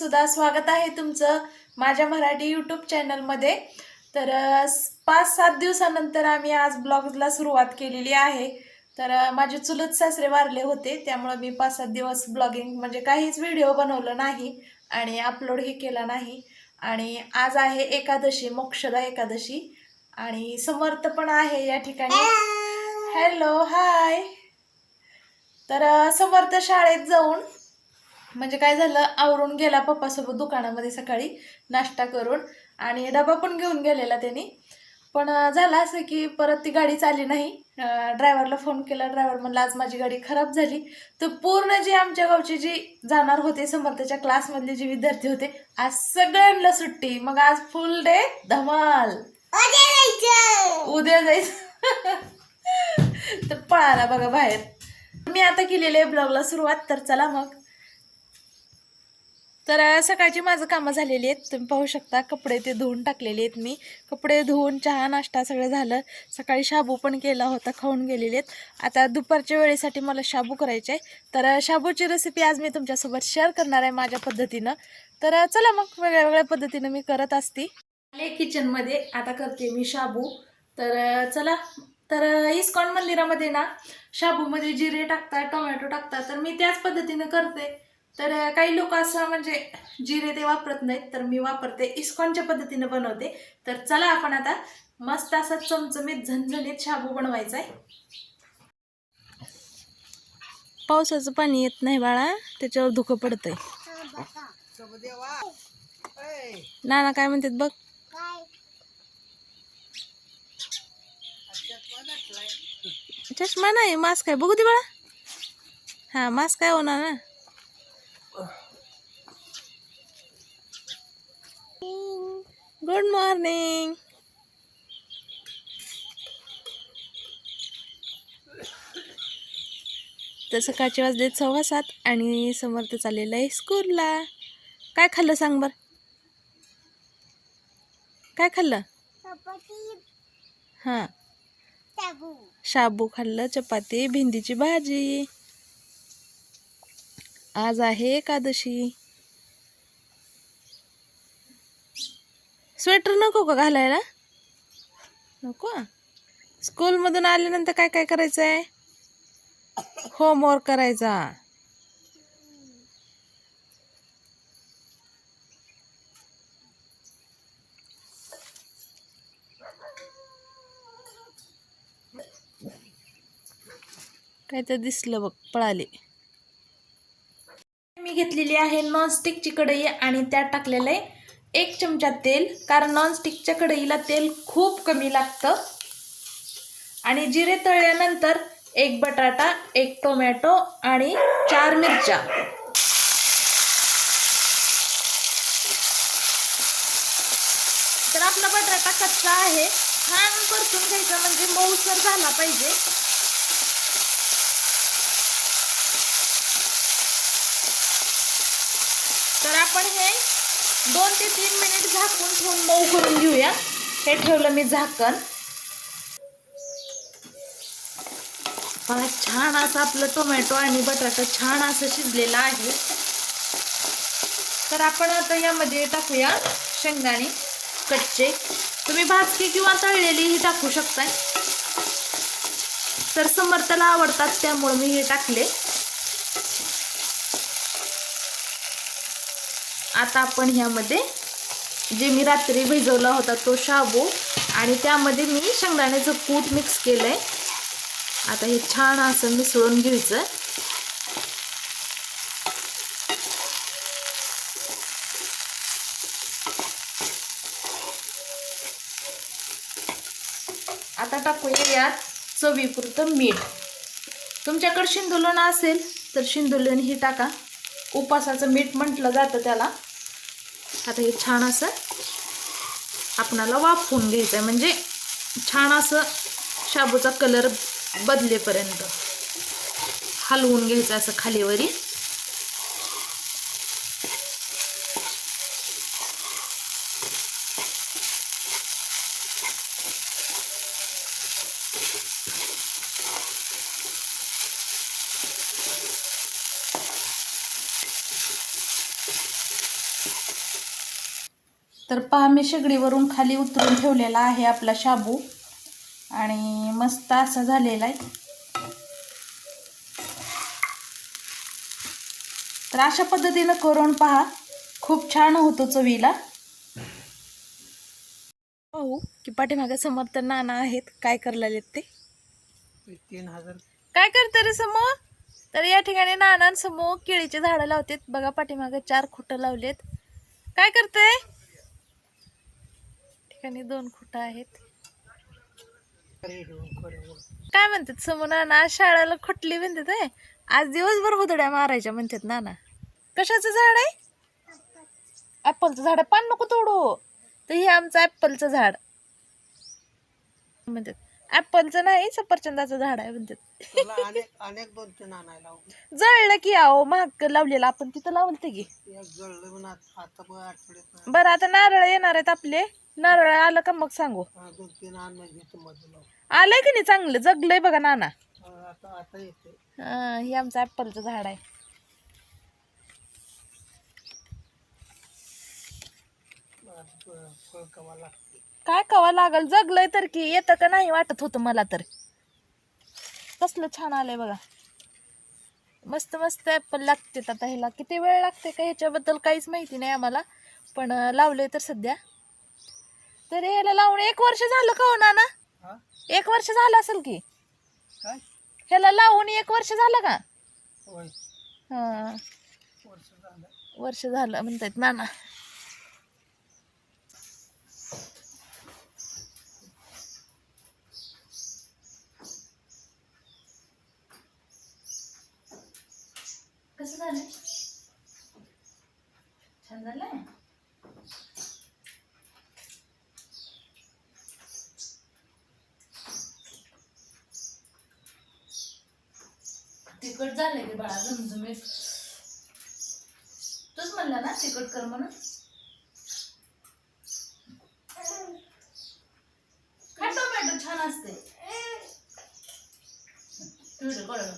सुद्धा स्वागत आहे तुमचं माझ्या मराठी यूट्यूब चॅनलमध्ये। तर 5-7 दिवसानंतर आम्ही आज ब्लॉगला सुरुवात केलेली आहे। तर माझे चुलत सासरे वारले होते, त्यामुळे मी 5-7 दिवस ब्लॉगिंग म्हणजे काहीच व्हिडिओ बनवलं नाही आणि अपलोड ही केला नाही। आणि आज आहे एकादशी, मोक्षदा एकादशी आणि समर्थ पण आहे या ठिकाणी। Hello hi. तर समर्थ शाळेत जाऊन म्हणजे काय झालं, आवरून गेला पप्पासोबत दुकानामध्ये सकाळी नाश्ता करून आणि डबा पण घेऊन गेलेला त्यांनी। पण झालं असं की परत ती गाडी चालली नाही। ड्रायव्हरला फोन केला, ड्रायव्हर म्हणला आज माझी गाडी खराब झाली। तर पूर्ण जे आमच्या गावचे जी जाणार होते समर्थच्या क्लासमधले जे विद्यार्थी होते, आज सगळ्यांना सुट्टी। मग आज फुल डे धमाल, उद्या जायचं तर पळाला बघा बाहेर। मी आता केलेले ब्लॉगला सुरुवात, तर चला मग। तर सकाळची माझं कामं झालेली आहेत, तुम्ही पाहू शकता। कपडे ते धुवून टाकलेले आहेत मी, कपडे धुवून चहा नाश्ता सगळं झालं। सकाळी शाबू पण केला होता, खाऊन गेलेले आहेत। आता दुपारच्या वेळेसाठी मला शाबू करायचे आहे, तर शाबूची रेसिपी आज मी तुमच्यासोबत शेअर करणार आहे माझ्या पद्धतीनं। तर चला मग, वेगळ्या वेगळ्या पद्धतीनं मी करत असते किचनमध्ये। आता करते मी शाबू, तर चला। तर इस्कॉन मंदिरामध्ये ना शाबूमध्ये जिरे टाकतात, टोमॅटो टाकतात, तर मी त्याच पद्धतीने करते। तर काही लोक असं म्हणजे जिरे ते वापरत नाहीत, तर मी वापरते, इस्कॉनच्या पद्धतीने बनवते। तर चला आपण आता मस्त असा चमचमीत झणझणीत शाबू बनवायचा आहे। पावसाचं पाणी येत नाही बाळा, त्याच्यावर धुकं पडतंय। नाना काय म्हणतात बघ। चष्मा नाही, मास्क आहे, बघू दे बाळा। हा मास्क आहे होणार ना। Good morning. तर सकाळचे वाजले 7:15 आणि समर्थ चाललेला आहे स्कूलला। काय खाल्लं सांग बर, काय खाल्लं? हां, शाबू खाल्लं, चपाती, भेंडीची भाजी। आज आहे एकादशी। स्वेटर नको का घालायला? नको। स्कूलमधून आल्यानंतर काय काय करायचं आहे? होमवर्क करायचा। काय तर दिसलं बघ, पळाले। मी घेतलेली आहे नॉनस्टिकची कढई आणि त्यात टाकलेलं आहे 1 चमचा तेल, कारण नॉनस्टिकच्या कढईला तेल खूप कमी लागतं। आणि जिरे तळल्यानंतर 1 बटाटा, 1 टोमॅटो आणि 4 मिरच्या। तर आपला बटाटा कच्चा आहे, छान परतून घ्यायचा म्हणजे मऊसर झाला पाहिजे। तर आपण हे 2 ते 3 मिनिट झाकून ठेवून मऊ करून घेऊया। हे ठेवलं मी झाकण। छान असं आपलं टोमॅटो आणि बटाटा छान असं शिजलेला आहे। तर आपण आता यामध्ये टाकूया शेंगदाणे कच्चे, तुम्ही भाजके किंवा तळलेलीही टाकू शकताय। तर समर्थला आवडतात त्यामुळे मी हे टाकले। आता आपण ह्यामध्ये जे मी रात्री भिजवला होता तो शाबू आणि त्यामध्ये मी शेंगदाण्याचं कूट मिक्स केलंय। आता हे छान असं मिसळून घ्यायचं। आता टाकूया यात चवीपुरतं मीठ। तुमच्याकडे शिंदोलन असेल तर शिंदोलन ही टाका, उपासाचं मीठ म्हटलं जातं त्याला। आता हे छान असं आपणाला वाफवून घ्यायचं, म्हणजे छान असं शाबूचा कलर बदलेपर्यंत हलवून घ्यायचं असं खालीवरी। तर पहा मी शेगडीवरून खाली उतरून ठेवलेला आहे आपला शाबू आणि मस्त असा झालेला आहे. तर अशा पद्धतीनं करून पहा, खूप छान होतो चवीला. पाहू की पाठीमागे समर्थ नाना आहेत, काय करलेले ते 3000 काय करते रे समोर. तर या ठिकाणी नाना समोर केळीचे झाडं लावतात बघा, पाठीमागे 4 खुटं लावलेत. काय करते ठिकाणी 2 खुटं आहेत. काय म्हणतात समोर नाना, शाळेला खुटली म्हणतात आहे. आज दिवसभर हुदड्या मारायच्या म्हणतात नाना. कशाचं झाड आहे? ॲपलचं झाड. पान नको तोडू. तर हे आमचं ॲपलचं झाड म्हणतात. ॲपलचं नाही, सफरचंदाचं झाड आहे म्हणतात. अनेक 2-3 आणायला जळलं की आहो, महाग लावलेलं आपण तिथं लावलं की. बरं आता नारळ येणार आहेत आपले. नारळ आलं का मग सांगू. 2-3 आण म्हणजे आलंय की नाही, चांगलं जगलंय बघा नाना. आता येते. हे आमचं ॲपलचं झाड आहे. फळ कवा लागते काय कवा लागल, जगलंय तर की. येतं का नाही वाटत होतं मला तर. कसलं छान आलंय बघा, मस्त मस्त ॲपल लागतात. आता ह्याला किती वेळ लागते का ह्याच्याबद्दल काहीच माहिती नाही आम्हाला, पण लावलंय तर सध्या. तर ह्याला लावून 1 वर्ष झालं का हो नाना? 1 वर्ष झालं असेल की. काय ह्याला लावून 1 वर्ष झालं का? होय, हा, वर्ष झालं म्हणतात नाना. कसं झालंय? छान झालंय. तिखट झालंय की बाळा, झमझमीत. तूच म्हणला ना तिखट कर म्हणून. खा, टोमॅटो छान असते. कळलं.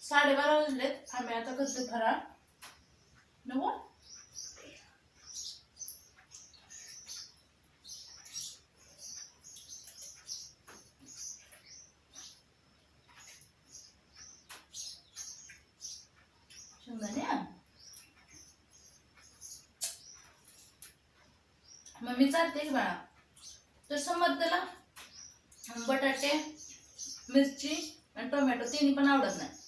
साडेबारा वाजलेत. आम्ही आता करतो फराळ. नको शेंगदाणे. मग मी चालते बाळा. तर समर्थला बटाटे, मिरची आणि टोमॅटो तिन्ही पण आवडत नाही.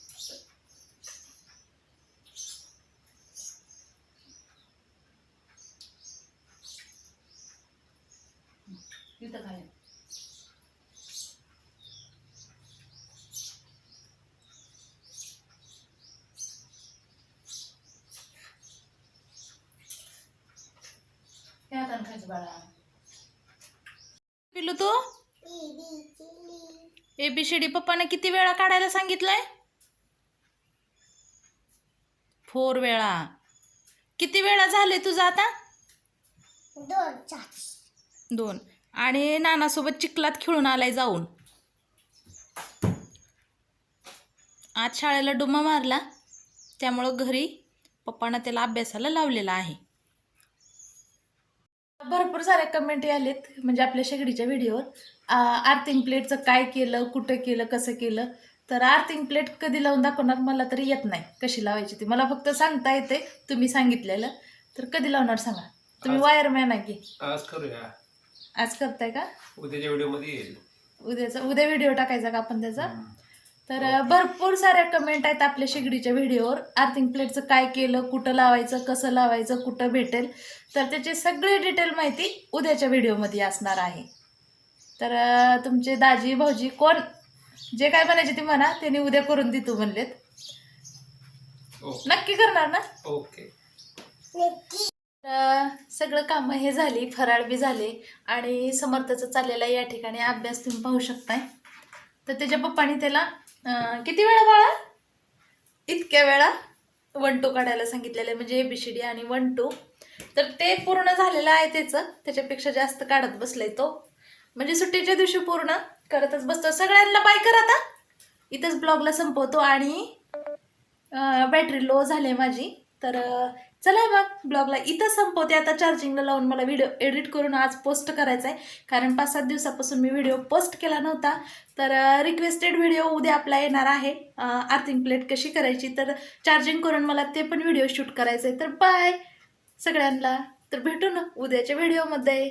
इथं खाली हे हातानं खायचं बाळा. पिलू तू ABCD पप्पाने किती वेळा काढायला सांगितलंय? 4 वेळा. किती वेळा झाले तुझं आता? 2. आणि नानासोबत चिखलात खेळून आलाय जाऊन. आज शाळेला डुमा मारला, त्यामुळं घरी पप्पांना त्याला अभ्यासाला लावलेला आहे. भरपूर सारे कमेंट आलेत म्हणजे आपल्या शेगडीच्या व्हिडिओवर. आर्थिंग प्लेटचं काय केलं, कुठं केलं, कसं केलं. तर आर्थिंग प्लेट कधी लावून दाखवणार मला तरी येत नाही कशी लावायची ती. मला फक्त सांगता येते तुम्ही सांगितलेलं. तर कधी लावणार सांगा. तुम्ही वायरमॅन आहे की. आज करूया. आज करताय का? उद्याच्या व्हिडिओमध्ये येईल. उद्या व्हिडिओ टाकायचा का आपण त्याचा? तर भरपूर साऱ्या कमेंट आहेत आपल्या शेगडीच्या व्हिडिओवर. आर्थिंग प्लेटचं काय केलं, कुठं लावायचं, कसं लावायचं, कुठं भेटेल. तर त्याची सगळी डिटेल माहिती उद्याच्या व्हिडिओमध्ये असणार आहे. तर तुमचे दाजी भाऊजी कोण जे काय म्हणायचे ते म्हणा, त्यांनी उद्या करून देतो म्हणलेत. नक्की करणार ना? ओके. सगळं कामं हे झाली, फराळ बी झाले आणि समर्थाचं चाललेला या ठिकाणी अभ्यास तुम्ही पाहू शकताय. तर त्याच्या पप्पानी त्याला किती वेळा बाळा? इतक्या वेळा 1 2 काढायला सांगितलेलं, म्हणजे ABCD आणि 1 2. तर ते पूर्ण झालेलं आहे त्याचं. त्याच्यापेक्षा जास्त काढत बसलाय तो. म्हणजे सुट्टीच्या दिवशी पूर्ण करतच बसतो. सगळ्यांना बाय कर आता. इथंच ब्लॉगला संपवतो आणि बॅटरी लो झाली माझी. तर चला मग ब्लॉगला इथं संपवते आता. चार्जिंगला लावून मला व्हिडिओ एडिट करून आज पोस्ट करायचा आहे, कारण 5-7 दिवसापासून मी व्हिडिओ पोस्ट केला नव्हता. तर रिक्वेस्टेड व्हिडिओ उद्या आपला येणार आहे, आर्थिंग प्लेट कशी करायची. तर चार्जिंग करून मला ते पण व्हिडिओ शूट करायचं आहे. तर बाय सगळ्यांना. तर भेटू ना उद्याच्या व्हिडिओमध्ये.